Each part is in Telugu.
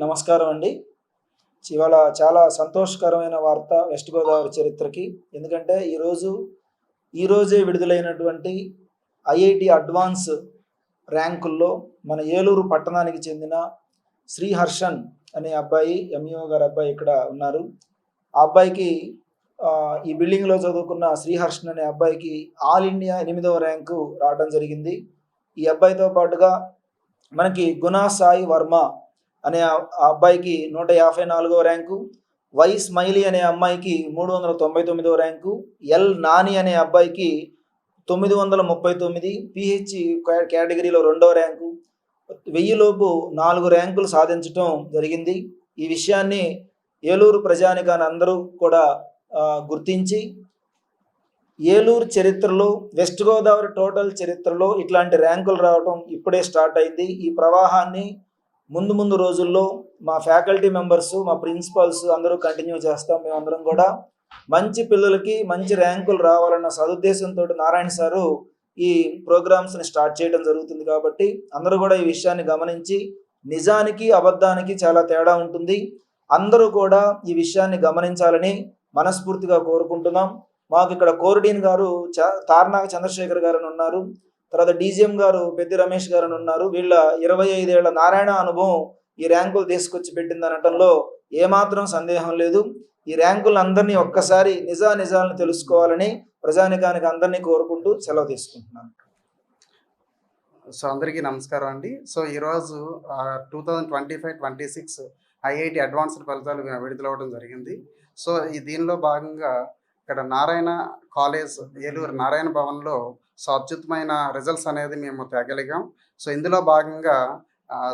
నమస్కారం అండి. ఇవాళ చాలా సంతోషకరమైన వార్త వెస్ట్ గోదావరి చరిత్రకి. ఎందుకంటే ఈరోజే విడుదలైనటువంటి ఐఐటి అడ్వాన్స్ ర్యాంకుల్లో మన ఏలూరు పట్టణానికి చెందిన శ్రీహర్షన్ అనే అబ్బాయి, ఎంఈఓ గారి అబ్బాయి ఇక్కడ ఉన్నారు. ఆ అబ్బాయికి ఈ బిల్డింగ్లో చదువుకున్న శ్రీహర్షన్ అనే అబ్బాయికి ఆల్ ఇండియా 8వ ర్యాంకు రావడం జరిగింది. ఈ అబ్బాయితో పాటుగా మనకి గుణా సాయి వర్మ అనే ఆ అబ్బాయికి 154వ ర్యాంకు, వై స్మైలీ అనే అమ్మాయికి 399వ ర్యాంకు, ఎల్ నాని అనే అబ్బాయికి 939, పిహెచ్ కేటగిరీలో 2వ ర్యాంకు, 1000 లోపు 4 ర్యాంకులు సాధించడం జరిగింది. ఈ విషయాన్ని ఏలూరు ప్రజానికాన్ని అందరూ కూడా గుర్తించి ఏలూరు చరిత్రలో, వెస్ట్ గోదావరి టోటల్ చరిత్రలో ఇట్లాంటి ర్యాంకులు రావడం ఇప్పుడే స్టార్ట్ అయింది. ఈ ప్రవాహాన్ని ముందు రోజుల్లో మా ఫ్యాకల్టీ మెంబర్స్, మా ప్రిన్సిపల్స్ అందరూ కంటిన్యూ చేస్తాం. మేమందరం కూడా మంచి పిల్లలకి మంచి ర్యాంకులు రావాలన్న సదుద్దేశంతో నారాయణ సారు ఈ ప్రోగ్రామ్స్ని స్టార్ట్ చేయడం జరుగుతుంది. కాబట్టి అందరూ కూడా ఈ విషయాన్ని గమనించి, నిజానికి అబద్ధానికి చాలా తేడా ఉంటుంది, అందరూ కూడా ఈ విషయాన్ని గమనించాలని మనస్ఫూర్తిగా కోరుకుంటున్నాం. మాకు ఇక్కడ కోర్డీన్ గారు తార్నాక చంద్రశేఖర్ గారు ఉన్నారు, తర్వాత డీజీఎం గారు పెద్ది రమేష్ గారు ఉన్నారు. వీళ్ళ 25 ఏళ్ల నారాయణ అనుభవం ఈ ర్యాంకులు తీసుకొచ్చి పెట్టింది అనటంలో ఏమాత్రం సందేహం లేదు. ఈ ర్యాంకులను అందరినీ ఒక్కసారి నిజాలను తెలుసుకోవాలని ప్రజానికానికి అందరినీ కోరుకుంటూ సెలవు తీసుకుంటున్నాను. సో అందరికీ నమస్కారం అండి. సో ఈరోజు 2025-26 ఐఐటి అడ్వాన్స్డ్ ఫలితాలు విడుదలవ్వడం జరిగింది. సో దీనిలో భాగంగా ఇక్కడ నారాయణ కాలేజ్, ఏలూరు నారాయణ భవన్లో సో అత్యుత్తమైన రిజల్ట్స్ అనేది మేము తేగలిగాం. సో ఇందులో భాగంగా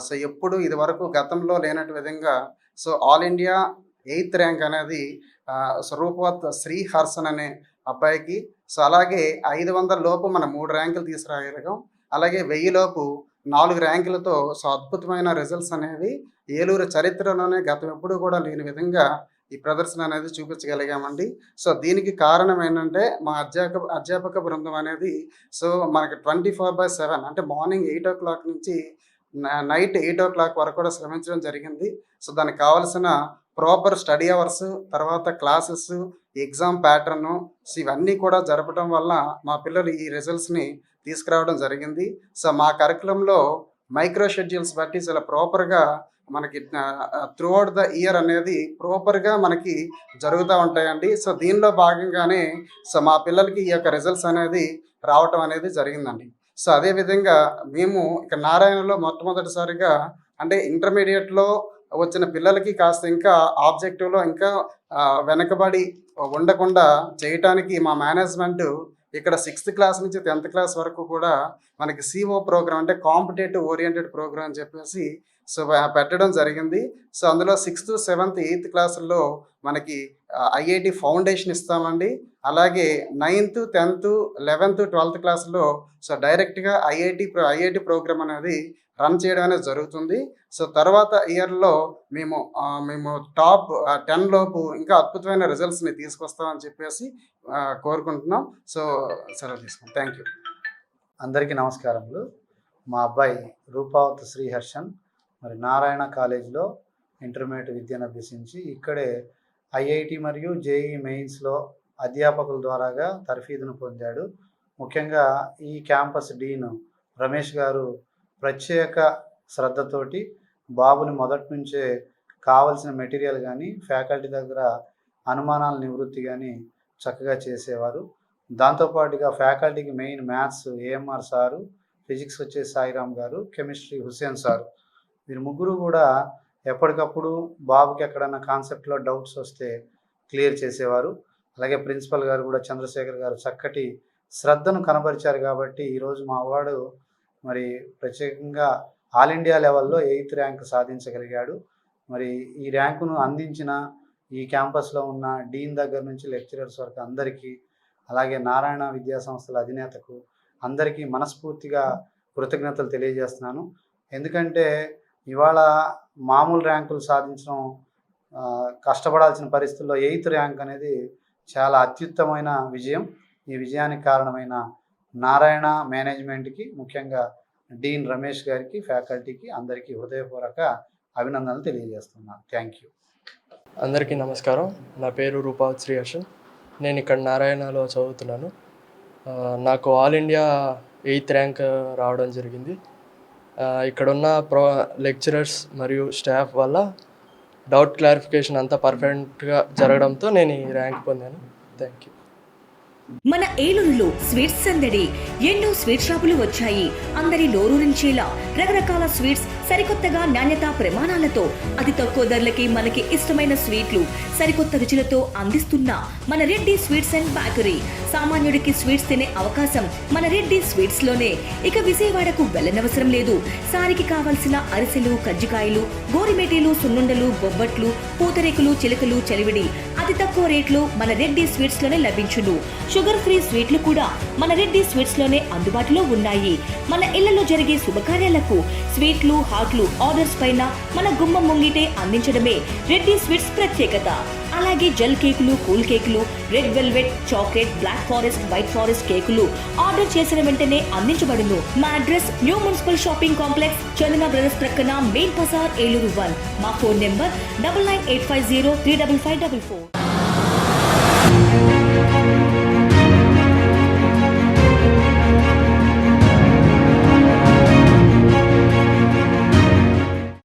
సో ఎప్పుడు ఇది వరకు గతంలో లేనట్టు విధంగా so all India 8th rank అనేది రూపవత్ శ్రీహర్షన్ అనే అబ్బాయికి, సో అలాగే 500 లోపు మనం 3 ర్యాంకులు తీసుకురాగలిగాం. అలాగే 1000 లోపు 4 ర్యాంకులతో సో అద్భుతమైన రిజల్ట్స్ అనేవి ఏలూరు చరిత్రలోనే గతం ఎప్పుడు కూడా లేని విధంగా ఈ ప్రదర్శన అనేది చూపించగలిగామండి. సో దీనికి కారణం ఏంటంటే మా అధ్యాపక బృందం అనేది సో మనకి 24/7 అంటే మార్నింగ్ 8 o'clock నుంచి నైట్ 8 o'clock వరకు కూడా శ్రమించడం జరిగింది. సో దానికి కావాల్సిన ప్రాపర్ స్టడీ అవర్స్, తర్వాత క్లాసెస్, ఎగ్జామ్ ప్యాటర్ను, సో ఇవన్నీ కూడా జరపడం వల్ల మా పిల్లలు ఈ రిజల్ట్స్ని తీసుకురావడం జరిగింది. సో మా కరికులంలో మైక్రో షెడ్యూల్స్ బట్టి చాలా ప్రాపర్గా మనకి త్రూ అవుట్ ద ఇయర్ అనేది ప్రాపర్గా మనకి జరుగుతూ ఉంటాయండి. సో దీనిలో భాగంగానే సో మా పిల్లలకి ఈ యొక్క రిజల్ట్స్ అనేది రావటం అనేది జరిగిందండి. సో అదేవిధంగా మేము ఇక్కడ నారాయణలో మొట్టమొదటిసారిగా అంటే ఇంటర్మీడియట్లో వచ్చిన పిల్లలకి కాస్త ఇంకా ఆబ్జెక్టివ్లో ఇంకా వెనకబడి ఉండకుండా చేయటానికి మా మేనేజ్మెంట్ ఇక్కడ 6th క్లాస్ నుంచి 10th క్లాస్ వరకు కూడా మనకి సిఓ ప్రోగ్రామ్ అంటే కాంపిటేటివ్ ఓరియంటెడ్ ప్రోగ్రామ్ అని చెప్పేసి సో పెట్టడం జరిగింది. సో అందులో 6th, 7th, 8th క్లాసుల్లో మనకి ఐఐటి ఫౌండేషన్ ఇస్తామండి. అలాగే 9th, 10th, 11th, 12th క్లాసులో సో డైరెక్ట్గా ఐఐటి ప్రోగ్రామ్ అనేది రన్ చేయడం అనేది జరుగుతుంది. సో తర్వాత ఇయర్లో మేము టాప్ 10 లోపు ఇంకా అద్భుతమైన రిజల్ట్స్ని తీసుకొస్తామని చెప్పేసి కోరుకుంటున్నాం. సో సెలవు తీసుకుంటాం. Thank you. అందరికీ నమస్కారములు. మా అబ్బాయి రూపావత్ శ్రీహర్షన్ మరి నారాయణ కాలేజీలో ఇంటర్మీడియట్ విద్యను అభ్యసించి ఇక్కడే ఐఐటి మరియు జేఈ మెయిన్స్లో అధ్యాపకుల ద్వారాగా తర్ఫీదును పొందాడు. ముఖ్యంగా ఈ క్యాంపస్ డీన్ రమేష్ గారు ప్రత్యేక శ్రద్ధతోటి బాబుని మొదటి నుంచే కావలసిన మెటీరియల్ కానీ ఫ్యాకల్టీ దగ్గర అనుమానాల నివృత్తి కానీ చక్కగా చేసేవారు. దాంతోపాటుగా ఫ్యాకల్టీకి main maths AMR sir, physics వచ్చే సాయిరామ్ గారు, కెమిస్ట్రీ హుస్సేన్ సారు, వీరు ముగ్గురు కూడా ఎప్పటికప్పుడు బాబుకి ఎక్కడన్నా కాన్సెప్ట్లో డౌట్స్ వస్తే క్లియర్ చేసేవారు. అలాగే ప్రిన్సిపల్ గారు కూడా చంద్రశేఖర్ గారు చక్కటి శ్రద్ధను కనబరిచారు. కాబట్టి ఈరోజు మా వాడు మరి ప్రత్యేకంగా ఆల్ ఇండియా లెవెల్లో 8th ర్యాంక్ సాధించగలిగాడు. మరి ఈ ర్యాంకును అందించిన ఈ క్యాంపస్లో ఉన్న డీన్ దగ్గర నుంచి లెక్చరర్స్ వరకు అందరికీ, అలాగే నారాయణ విద్యా సంస్థల అధినేతకు అందరికీ మనస్ఫూర్తిగా కృతజ్ఞతలు తెలియజేస్తున్నాను. ఎందుకంటే ఇవాళ మామూలు ర్యాంకులు సాధించడం కష్టపడాల్సిన పరిస్థితుల్లో 8th ర్యాంక్ అనేది చాలా అత్యుత్తమైన విజయం. ఈ విజయానికి కారణమైన నారాయణ మేనేజ్మెంట్కి, ముఖ్యంగా డీన్ రమేష్ గారికి, ఫ్యాకల్టీకి అందరికీ హృదయపూర్వక అభినందనలు తెలియజేస్తున్నాను. Thank you. అందరికీ నమస్కారం. నా పేరు రూపావత్ శ్రీహర్షన్. నేను ఇక్కడ నారాయణలో చదువుతున్నాను. నాకు ఆల్ ఇండియా 8th ర్యాంక్ రావడం జరిగింది. ఇక్కడున్న లెక్చరర్స్ మరియు స్టాఫ్ వల్ల డౌట్ క్లారిఫికేషన్ అంతా పర్ఫెక్ట్గా జరగడంతో నేను ఈ ర్యాంక్ పొందాను. Thank you. మన ఏలూరులో స్వీట్స్ సందడి. ఎన్నో స్వీట్ షాపులు వచ్చాయి. అందరి నోరూరించేలా రకరకాల స్వీట్స్ సరికొత్తగా నాణ్యత ప్రమాణాలతో అతి తక్కువ ధరలకి మనకి ఇష్టమైన స్వీట్లు సరికొత్త రుచులతో అందిస్తున్న మన రెడ్డి స్వీట్స్ అండ్ బేకరీ. సామాన్యుడికి స్వీట్స్ తినే అవకాశం మన రెడ్డి స్వీట్స్ లోనే. ఇక విజయవాడకు వెళ్ళనవసరం లేదు. సారికి కావలసిన అరిసెలు, కజ్జికాయలు, గోరిమేటీలు, సున్నుండలు, బొబ్బట్లు, పూతరేకులు, చిలకలు, చలివిడి అతి తక్కువ రేట్లు మన రెడ్డి స్వీట్స్ లోనే లభించును. షుగర్ ఫ్రీ స్వీట్లు కూడా మన రెడ్డి స్వీట్స్ లోనే అందుబాటులో ఉన్నాయి. మన ఇళ్లలో జరిగే శుభకార్యాలకు స్వీట్లు, హాట్లు ఆర్డర్స్ పైన మన గుమ్మం ముంగిటే అందించడమే రెడ్డి స్వీట్స్ ప్రత్యేకత. అలాగే జెల్ కేకులు, కూల్ కేకులు, red velvet, chocolate, black forest, white forest కేకులు ఆర్డర్ చేసిన వెంటనే అందించబడును. మా address new municipal shopping complex, Chandana brothers ప్రక్కన, మెయిన్ బజార్, ఏలూరు 1. మా ఫోన్ నెంబర్ 9985035544.